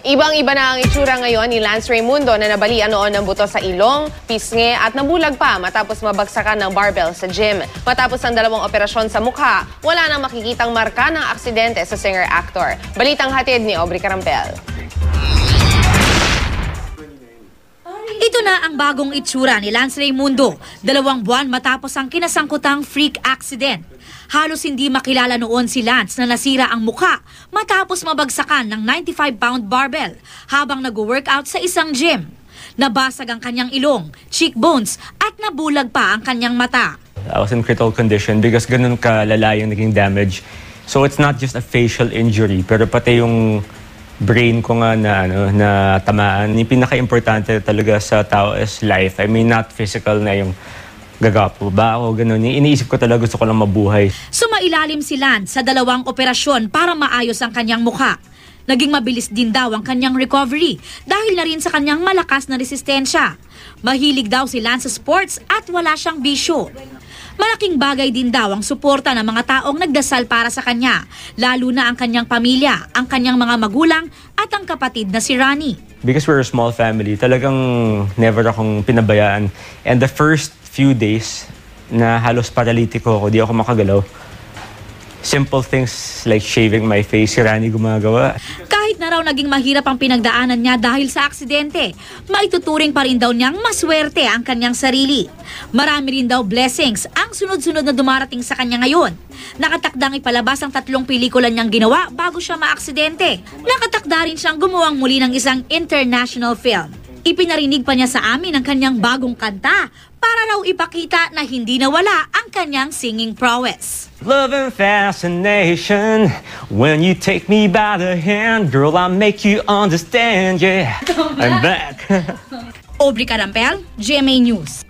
Ibang-iba na ang itsura ngayon ni Lance Raimundo na nabalian noon ng buto sa ilong, pisngi at nabulag pa matapos mabagsakan ng barbell sa gym. Matapos ang 2 operasyon sa mukha, wala nang makikitang marka ng aksidente sa singer-actor. Balitang hatid ni Aubrey Carampel. Ito na ang bagong itsura ni Lance Raimundo, 2 buwan matapos ang kinasangkutang freak accident. Halos hindi makilala noon si Lance na nasira ang mukha matapos mabagsakan ng 95-pound barbell habang nag-workout sa isang gym. Nabasag ang kanyang ilong, cheekbones at nabulag pa ang kanyang mata. I was in critical condition because ganun kalala yung naging damage. So it's not just a facial injury, pero pati yung brain ko nga na tamaan. Yung pinaka-importante talaga sa tao is life. I mean, not physical na yung gagapo ba ako, ganun. Iniisip ko talaga gusto ko lang mabuhay. Sumailalim si Lance sa 2 operasyon para maayos ang kanyang mukha. Naging mabilis din daw ang kanyang recovery dahil na rin sa kanyang malakas na resistensya. Mahilig daw si Lance sa sports at wala siyang bisyo. Malaking bagay din daw ang suporta ng mga taong nagdasal para sa kanya, lalo na ang kanyang pamilya, ang kanyang mga magulang at ang kapatid na si Ronnie. Because we're a small family, talagang never akong pinabayaan. And the first few days na halos paralitiko ako, di ako makagalaw. Simple things like shaving my face, si Ronnie gumagawa. Kahit na raw naging mahirap ang pinagdaanan niya dahil sa aksidente, maituturing pa rin daw niyang maswerte ang kanyang sarili. Marami rin daw blessings ang sunod-sunod na dumarating sa kanya ngayon. Nakatakdang ipalabas ang 3 pelikula niyang ginawa bago siya maaksidente. Nakatakda rin siyang gumawang muli ng isang international film. Ipinarinig pa niya sa amin ang kanyang bagong kanta para raw ipakita na hindi nawala ang kanyang singing prowess. Love and fascination, when you take me by the hand, girl, I make you understand, yeah. I'm back. Aubrey Carampel, GMA News.